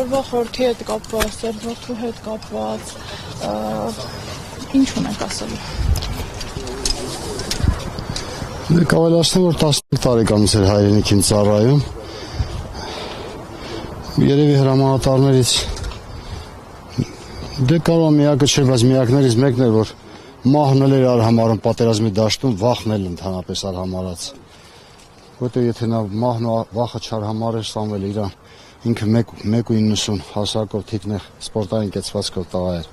Այսօրվա խորհրդի հետ կապված, Սերժորդու հետ կապված, ինչ ունենք ասելու։ Կարելի ասել, որ 15 տարեկանից էր հայրենիքին ծառայում։ Երևի հրամանատարներից դե կարող միակը չէ, բայց միակներից մեկն էր, որ մահնել էր արհամարում պատերազմի դաշտում, վախնել ընդհանրապես արհամարած։ Որտեղ եթե նա մահն ու վախը չարհամարեր Սամվելը իրան ինքը 1.90 հասակով թիկնեղ սպորտային կեցվածքով տղա էր։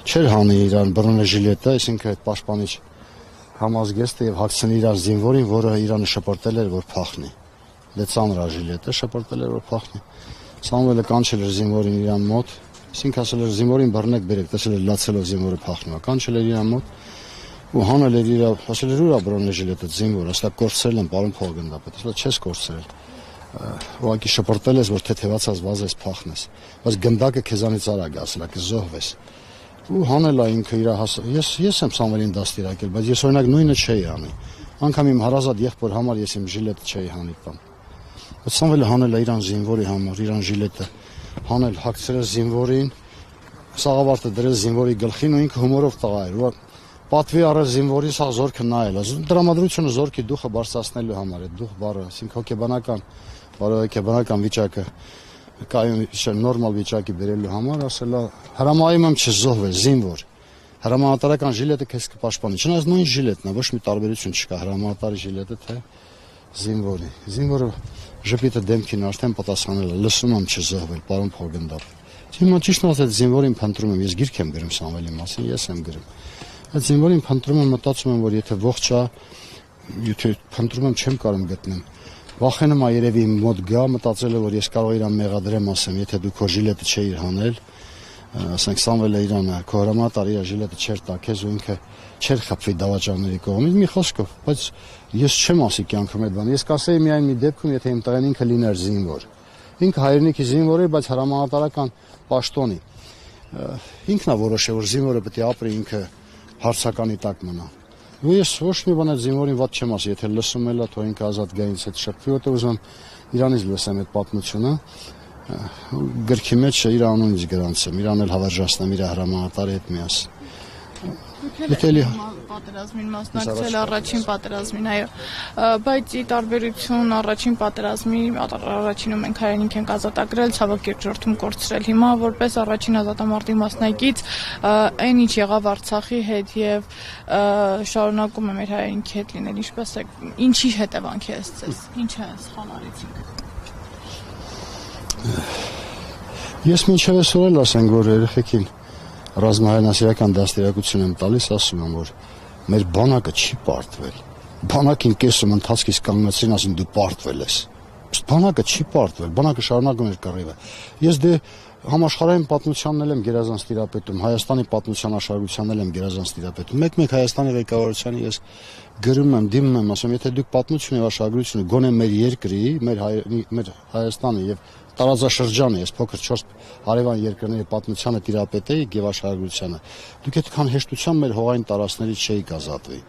Չէր հանի իրան բռնեժիլետը, այսինքն այդ պաշտպանիչ համազգեստը եւ հագցնի իրան զինվորին, որը իրանը շպրտել էր, որ փախնի։ Դե ծանր աժիլետը շպրտել էր, որ փախնի։ Սամվելը կանչել էր զինվորին իրան մոտ, այսինքն ասել էր զինվորին բռնեք բերեք, տեսել էր լացելով զինվորը փախնում է, կանչել էր իրան մոտ ու հանել էր իր, ասել էր ուրա բռնեժիլետը զինվորը, ասել կորցրել են, պարոն փոխգնդապետ, ասել չես կորցրել։ Ուղղակի շպրտել ես, որ թեթևացած վազես փախնես, բայց գնդակը քեզանից արագ է, ասել է կզոհվես։ Ու հանել է ինքը իր ես եմ Սամվելին դաստիարակել, բայց ես օրինակ նույնը չէի անի։ Անգամ իմ հարազատ եղբոր համար ես իմ ժիլետը չէի հանի տան։ Բայց Սամվելը հանել է իրան զինվորի համար, իրան ժիլետը հանել, հագցրել զինվորին, սաղավարտը դրել զինվորի գլխին ու ինքը հումորով տղա էր։ Ու պատվի առել զինվորի սա զորքը նայել, դրամատրությունը զորքի դուխը բարձրացնելու համար է, դուխ բառը, այսինքն հոգեբանական վիճակը կայուն նորմալ վիճակի բերելու համար ասել է հրամայում եմ չզոհվել զինվոր հրամանատարական ժիլետը քեզ կպաշտպանի չնայած նույն ժիլետն է ոչ մի տարբերություն չկա հրամանատարի ժիլետը թե զինվորի զինվորը ժպիտը դեմքին արդեն պատասխանել է լսում եմ չզոհվել պարոն փոխգնդապետ հիմա ճիշտ ասած զինվորին փնտրում եմ ես գիրք եմ գրում Սամվելի մասին ես եմ գրում այդ զինվորին փնտրում եմ մտածում եմ որ եթե ողջ է եթե փնտրում եմ չեմ կարող գտնեմ Վախենում է երևի իմ մոտ գա, մտածել է, որ ես կարող իրան մեղադրեմ, ասեմ, եթե դու քո ժիլետը չէիր հանել, ասենք Սամվելը իրանը, քո հրամանատարը իր ժիլետը չէր տա քեզ ու ինքը չէր խփվի դավաճանների կողմից, մի խոսքով, բայց ես չեմ ասի կյանքում այդ բանը, ես կասեի միայն մի դեպքում, եթե իմ տղեն ինքը լիներ զինվոր։ Ինքը հայրենիքի զինվոր է, բայց հրամանատարական պաշտոնի։ Ինքն է որոշել, որ զինվորը պետք է ապրի ինքը հարցականի տակ մնա։ Ու ես ոչ մի բան այդ զինվորին վատ չեմ ասի, եթե լսում էլ է, թող ինքը ազատ գա ինձ հետ շփվի, որտեղ ուզում եմ իրանից լսեմ այդ պատմությունը, գրքի մեջ իր անունից գրանցեմ, իրան էլ հավերժացնեմ իր հրամանատարի հետ միասին։ Պատերազմին մասնակցել առաջին պատերազմին, այո, բայց ի տարբերություն առաջին պատերազմի, առաջինում մենք հայրենիք ենք ազատագրել, ցավոք երկրորդում կորցրել։ Հիմա որպես առաջին ազատամարտի մասնակից, այն ինչ եղավ Արցախի հետ եւ շարունակում է մեր հայրենիքի հետ լինել, ինչպես է, ինչի հետևանք է ցես, ինչ է սխալարեցինք։ Ես մինչև այսօր էլ ասենք, որ երեխեքին ռազմահայրենասիրական դաստիարակություն եմ տալիս, ասում եմ, որ մեր բանակը չի պարտվել։ Բանակին կեսում ընթացքից կանգնեցին, ասին դու պարտվել ես։ Բանակը չի պարտվել, բանակը շարունակում էր կռիվը։ Ես դե համաշխարհային պատմությանն եմ գերազանց տիրապետում, Հայաստանի պատմության աշխարհագրությանն եմ գերազանց տիրապետում։ Մեկ-մեկ Հայաստանի ղեկավարությանը ես գրում եմ, դիմում եմ, ասում եթե դուք պատմություն եւ աշխարհագրությունը գոնե մեր երկրի, մեր Հայաստանի եւ տարածաշրջանը, ես փոքր 4 հարևան երկրների պատմությանը տիրապետեիք եւ աշխարհագրությանը։ Դուք այդքան հեշտությամբ մեր հողային տարածքներից չէիք ազատվի։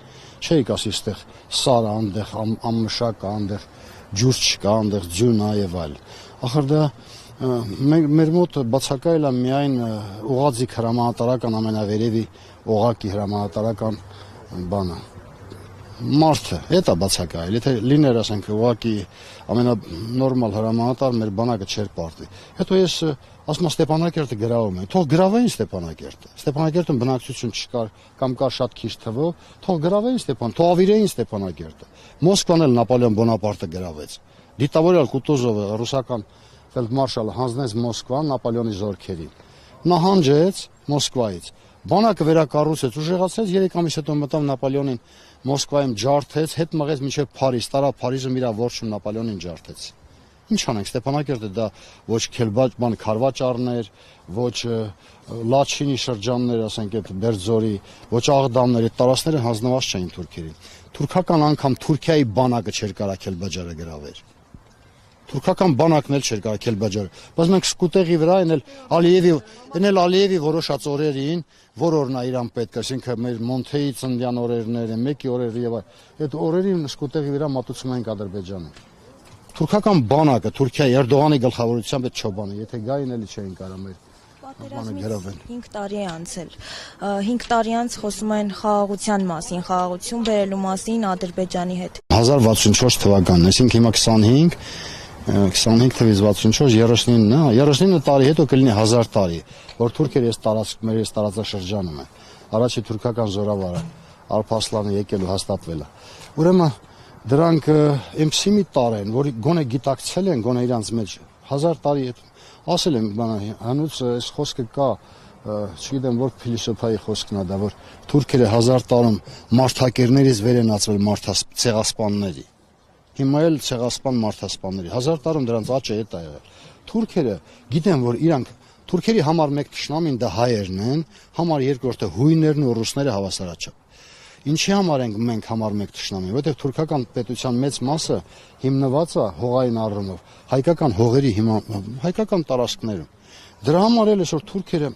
Չէիք ասի այստեղ սար անդեղ, ամմշակ անդեղ, ջուր չկա, անդեղ ձյուն այ եւ այլ։ Ախր դա մեր մոտ բացակայել է միայն ուղղաձիգ հրամանատարական ամենավերևի օղակի հրամանատարական բանը։ Մարդը, դա բացակայել, եթե լիներ ասենք ուղղակի ամենանորմալ հրամանատար մեր բանակը չէր պարտվի։ Հետո ես ասում Ստեփանակերտը գրավում են, թող գրավեին Ստեփանակերտը։ Ստեփանակերտում բնակչություն չկար կամ կար շատ քիչ թվով, թող գրավեին թող ավիրեին Ստեփանակերտը։ Մոսկվան էլ Նապոլեոն Բոնապարտը գրավեց։ Դիտավորյալ Կուտուզովը ռուսական ֆելդմարշալը հանձնեց Մոսկվան Նապոլեոնի զորքերին։ Նահանջեց Մոսկվայից։ Բանակը վերակառուցեց, ուժեղացեց 3 ամիս հետո մտավ Նապոլեոնին Մոսկվայում ջարդեց, հետ մղեց մինչև Փարիզ, տարավ Փարիզում իր ողջուն Նապոլեոնին ջարդեց։ Ինչ անենք Ստեփանակերտը դա ոչ քարվաճառներ, ոչ Լաչինի շրջաններ, ասենք այդ Բերձորի, ոչ Աղդամներ, այդ տարածքները հանձնված չէին թուրքերին։ Թուրքական անգամ Թուրքիայի բանակը չէր կարող Քելբաջարը գրավել։ Թուրքական բանակն էլ չէր կարող Քելբաջարը, բայց մենք սկուտեղի վրա այն էլ Ալիևի որոշած օրերին, որ օրն է իրան պետք է, այսինքն մեր Մոնթեի ծննդյան օրերները, մեկի օրերը եւ այդ օրերին սկուտեղի վրա մատուցում ենք Ադրբեջանը։ Թուրքական բանակը, Թուրքիայի Էրդողանի գլխավորությամբ այդ Չոբանը, եթե գային էլի չէին կարող մեր պատերազմից 5 տարի է անցել։ 5 տարի անց խոսում են խաղաղության մասին, խաղաղություն բերելու մասին Ադրբեջանի հետ։ 1064 թվականն, այսինքն հիմա 25 թվից 64, 39 տարի հետո կլինի 1000 տարի, որ թուրքերը մեր այս տարածաշրջանում են։ Առաջի թուրքական զորավարը Արփասլանը եկել ու հաստատվել է։ Ուրեմն դրանք այնպիսի մի տար են, որ գոնե գիտակցել են, գոնե իրանց մեջ 1000 տարի հետ ասել են, հանուց այս խոսքը կա, չգիտեմ որ փիլիսոփայի խոսքն է դա, որ թուրքերը 1000 տարում մարդակերներից վեր են ածվել ցեղասպանների։ Հիմա էլ ցեղասպան մարդասպանների 1000 տարում դրանց աճը հետ է եղել։ Թուրքերը գիտեն, որ իրանք թուրքերի համար մեկ ճշնամին դա հայերն են, համար երկրորդը հույներն ու ռուսները հավասարաչափ։ Ինչի համար ենք մենք համար մեկ ճշնամի, որովհետև թուրքական պետության մեծ մասը հիմնված է հողային առումով, հայկական հողերի հայկական տարածքներում։ Դրա համար էլ այսօր թուրքերը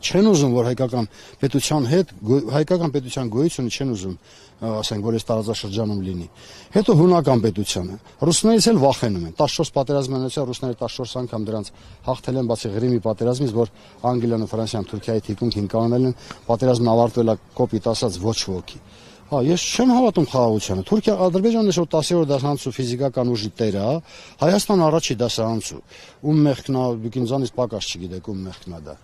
չեն ուզում, որ հայկական պետության գոյությունը չեն ուզում, ասենք, որ այս տարածաշրջանում լինի։ Հետո հունական պետությանը։ Ռուսներից էլ վախենում են։ 14 պատերազմն անցա, ռուսները 14 անգամ դրանց հաղթել են, բացի Ղրիմի պատերազմից, որ Անգլիան ու Ֆրանսիան Թուրքիայի թիկունքին կանել են, պատերազմն ավարտվել է կոպիտ ասած ոչ ոքի։ Ես չեմ հավատում խաղաղությանը։ Թուրքիա, Ադրբեջանն այսօր 10-րդ դասարանցու ֆիզիկական ուժի տերը է, Հայաստան առաջի դասարանցու։ Ում մեղքն է, ինձանից պակաս չգիտեք, ում մեղքն է դա։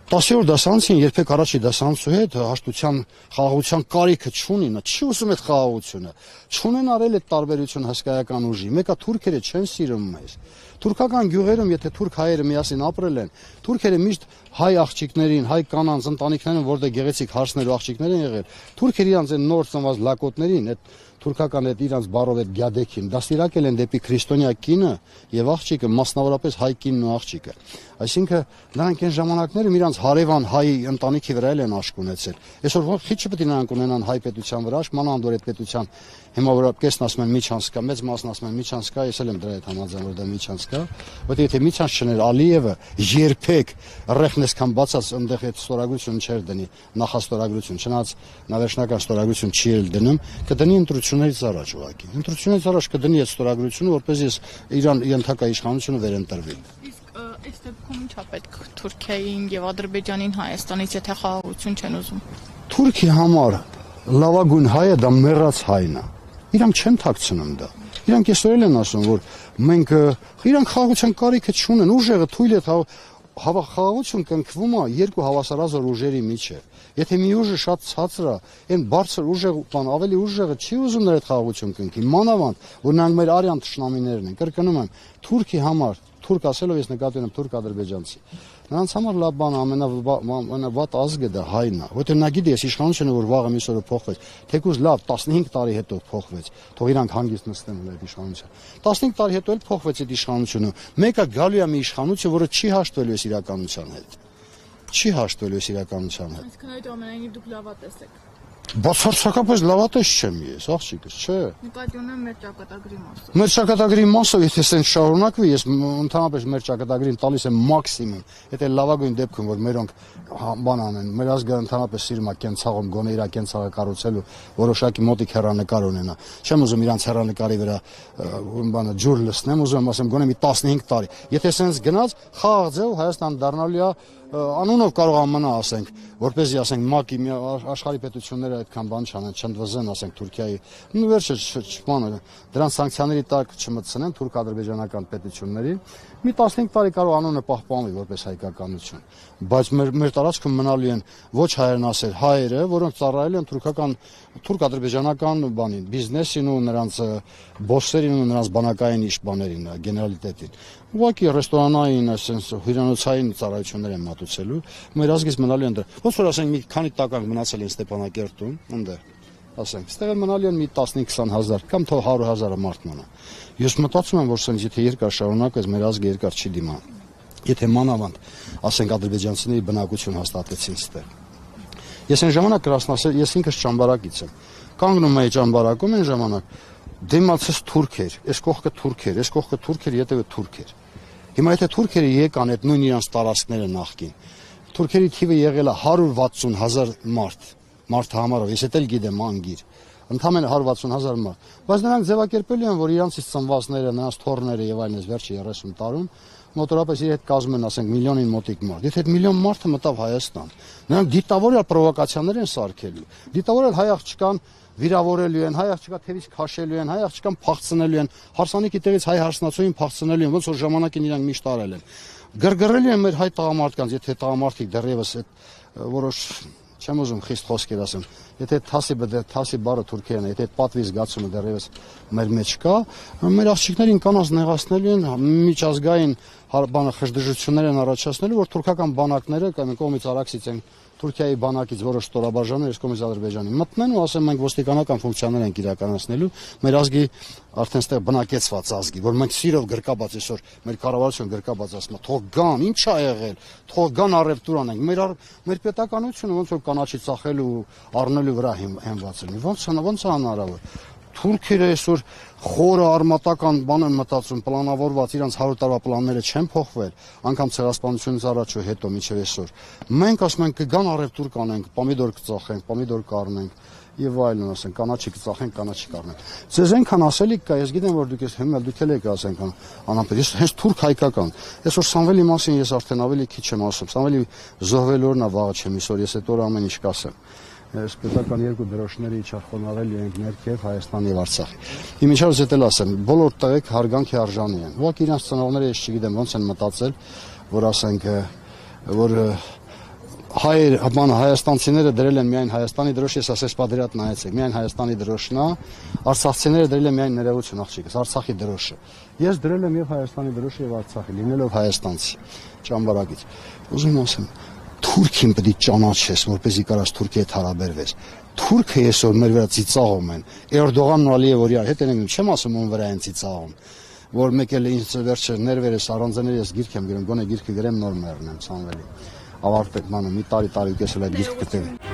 10-րդ դասարանցին երբեք առաջի դասարանցու հետ հաշտության խաղաղության կարիքը չունի, նա չի ուզում այդ խաղաղությունը։ Չունեն արել այդ տարբերություն հսկայական ուժի։ Մեկը թուրքերը չեն սիրում մեզ։ Թուրքական գյուղերում, եթե թուրք հայերը միասին ապրել են, թուրքերը միշտ հայ աղջիկներին, հայ կանանց ընտանիքներին, որտեղ գեղեցիկ հարսներ ու աղջիկներ են եղել, թուրքերը իրանց այն նոր ծնված լակոտներին, այդ թուրքական այդ իրանց բարով այդ գյադեքին, դաստիարակել են դեպի քրիստոնյա կինը եւ աղջիկը, մասնավորապես հայ կինն ու աղջիկը։ Այսինքն նրանք այն ժամանակներում իրանց հարևան հայ ընտանիքի վրա են աշկ ունեցել։ Այսօր ոչ պետք է նրանք ունենան հայ պետության վրա աշկ, մանավանդ որ այդ պետության հիմա որ կեսն ասում են միջանց կա, մեծ մասն ասում են միջանց կա, ես էլ եմ դրա հետ համաձայն որ դա միջանց կա, որտեղ եթե միջանց չներ Ալիևը երբեք ռեխն այսքան բացած այնտեղ այդ ստորագրություն չէր դնի, նախաստորագրություն, չնայած նա վերջնական ստորագրություն չի էլ դնում, կդնի ընտրություններից առաջ ուղղակի։ Ընտրություններից առաջ կդնի այդ ստորագրությունը, որպեսզի Իրան ենթակա իշխանությունը վերընտրվի։ Այս դեպքում ինչա պետք Թուրքիային եւ Ադրբեջանին Հայաստանից եթե խաղաղություն չեն ուզում։ Թուրքի համար լավագույն հայը դա մեռած հայն է։ Իրանք չեն թաքցնում դա։ Իրանք այսօր են ասում, որ մենք իրանք խաղաղության կարիքը չունեն, ուժեղը թույլ է խաղաղություն կնքվում է երկու հավասարազոր ուժերի միջև։ Եթե մի ուժը շատ ցածր է, այն բարձր ուժեղ բան ավելի ուժեղը չի ուզում նրա այդ խաղաղություն կնքի։ Մանավանդ որ նրանք մեր արյան թշնամիներն են։ Կրկնում եմ, Թուրքի համար թուրք ասելով ես նկատի ունեմ թուրք-ադրբեջանցի։ Նրանց համար լավ բան ամենավատ ազգը դա հայն է։ Որտեղ նա գիտի, ես իշխանությունը որ վաղը մի օրը փոխվեց, թեկուզ լավ 15 տարի հետո փոխվեց, թող իրանք հանգիստ նստեն այդ իշխանության։ 15 տարի հետո էլ փոխվեց այդ իշխանությունը։ Մեկը գալու է մի իշխանություն, որը չի հաշտվելու այս իրականության հետ։ Չի հաշտվելու այս իրականության հետ։ Այսինքն այդ ամենայնիվ դուք լավատես եք։ Բացարձակապես լավատես չեմ ես, աղջիկս, չէ։ Նկատի ունեմ մեր ճակատագրի մասը։ Մեր ճակատագրի մասով եթե սենց շարունակվի, ես ընդհանրապես մեր ճակատագրին տալիս եմ մաքսիմում։ Եթե լավագույն դեպքում որ մերոնք բան անեն, մեր ազգը ընդհանրապես սիրում է կենցաղում, գոնե իր կենցաղը կառուցելու որոշակի մոտիկ հեռանկար ունենա։ Չեմ ուզում իրանց հեռանկարի վրա բանը ջուր լցնեմ, ուզում եմ ասեմ գոնե մի 15 տարի։ Եթե սենց գնաց, խաղաղ ձև Հայաստան դառնալու է անունով կարող ամնա ասենք, որպեսզի ասենք ՄԱԿ-ի աշխարհի պետությունները այդքան բան չանեն, չընդվզեն, ասենք Թուրքիայի, ու վերջը բանը դրանց սանկցիաների տակ չմտցնեն թուրք-ադրբեջանական պետությունների, մի 15 տարի կարող անունը պահպանվի որպես հայկականություն, բայց մեր տարածքում մնալու են ոչ հայերն ասել հայերը, որոնք ծառայել են թուրք-ադրբեջանական բանին, բիզնեսին ու նրանց բոսերին ու նրանց բանակային իշխաններին, գեներալիտետին։ Ուղղակի ռեստորանային, այսպես հյուրանոցային ծառայություններ են մատուցելու, մեր ազգից մնալու են դրա։ Ոնց որ ասենք մի քանի տականք մնացել են Ստեփանակերտում, այնտեղ, ասենք, ստեղ մնալու են մի 15-20 հազար կամ թող 100,000 մարդ մնա։ Ես մտածում եմ, որ սենց եթե երկար շարունակվեց, մեր ազգը երկար չի դիմա։ Եթե մանավանդ, ասենք ադրբեջանցիների բնակություն հաստատեցին ստեղ։ Ես այն ժամանակ կրասնասեր, ես ինքս ճամբարակից եմ։ Կանգնում էի ճամբարակում այն ժամանակ դիմացս թուրք էր, այս կողքը թուրք էր, այս կողքը թուրք էր, ետևը թուրք էր։ Հիմա եթե թուրքերը եկան այդ նույն իրանց տարածքները նախքին, թուրքերի թիվը եղել է 160,000 մարդ համարով, ես էլ գիտեմ անգիր, Ընդամենը 160,000 մարդ։ Բայց նրանք ձևակերպելու են, որ իրանցից ծնվածները, նրանց թոռները եւ այլն վերջի 30 տարում մոտորապես իր հետ կազմում են, ասենք, միլիոնին մոտիկ մարդ։ Եթե այդ միլիոն մարդը մտավ Հայաստան, նրանք դիտավորյալ պրովոկացիաներ են սարքելու։ Դիտավորյալ հայ աղջկան վիրավորելու են, հայ աղջկա թևից քաշելու են, հայ աղջկան փախցնելու են, հարսանիքի տեղից հայ հարսնացուին փախցնելու են, ոնց որ ժամանակին իրանք միշտ արել են։ Գրգռելու են մեր հայ տղամարդկանց, եթե տղամարդիկ դեռևս այդ որոշ չեմ ուզում խիստ խոսքեր ասեմ, եթե թասի բառը թուրքերեն է, եթե պատվի զգացումը դեռևս մեր մեջ կա, մեր աղջիկներին կանանց նեղացնելու են, միջազգային խժդժություններ են առաջացնելու, որ թուրքական բանակները կամ կողմից Արաքսից են Թուրքիայի բանակից որոշ ստորաբաժաններ, այս կողմից Ադրբեջանի մտնեն ու ասեն մենք ոստիկանական ֆունկցիաներ ենք իրականացնելու մեր ազգի արդեն ստեղ բնակեցված ազգի, որ մենք սիրով գրկաբաց այսօր մեր կառավարությունը գրկաբաց ասում է թող գան, ինչ ա եղել, թող գան առևտուր անենք, մեր պետականությունը ոնց որ կանաչի ծախելու ու առնելու վրա հենված լինի, ոնց է հնարավոր։ Թուրքերը այսօր խորը արմատական բան են մտածում, պլանավորված, իրանց 100 տարվա պլանները չեն փոխվել, անգամ ցեղասպանությունից առաջ ու հետո մինչև այսօր։ Մենք ասում ենք կգան առևտուր կանենք, պոմիդոր կծախենք, պոմիդոր կառնենք եւ այլն, ասենք, կանաչի կծախենք, կանաչի կառնենք։ Ձեզ այնքան ասելիք կա, ես գիտեմ որ դուք դուք էլ եք ասենք անապետ, ես հենց թուրք հայկական։ Այսօր Սամվելի մասին ես արդեն ավելի քիչ եմ ասում, Սամվելի զոհվելու օրն է վաղը չեմ իսօր, ես այդ օրը ամեն ինչ կասեմ։ Ես պետական երկու դրոշների իջախոնարել ենք ներքև Հայաստան եւ Արցախի։ Իմիջիայլոց էլ ասեմ, բոլոր տղեկ հարգանքի արժանի են։ Ուղղակի իրանց ծնողները ես չգիտեմ ոնց են մտածել, որ ասենք որ հայաստանցիները դրել են միայն Հայաստանի դրոշ, ես ասես պատերատ նայեցեք, միայն Հայաստանի դրոշն է, արցախցիները դրել են միայն ներողություն աղջիկս, Արցախի դրոշը։ Ես դրել եմ եւ Հայաստանի դրոշը եւ Արցախի, լինելով հայաստանցի, ճամբարակից։ Ուզում ասեմ Թուրքին պետք է ճանաչես, որպեսզի կարաս Թուրքի հետ հարաբերվես։ Թուրքը այսօր մեր վրա ծիծաղում են։ Էրդողանն ու Ալիևը իրար հետ են, չեմ ասում ում վրա են ծիծաղում, որ մեկ էլ ինձ վերջը ներվերս առանձներս գիրք եմ գրում, գոնե գիրքը գրեմ նոր մեռնեմ Սամվելի։ Ավարտեք մանը մի տարի ու կես էլ այդ գիրքը կտեմ։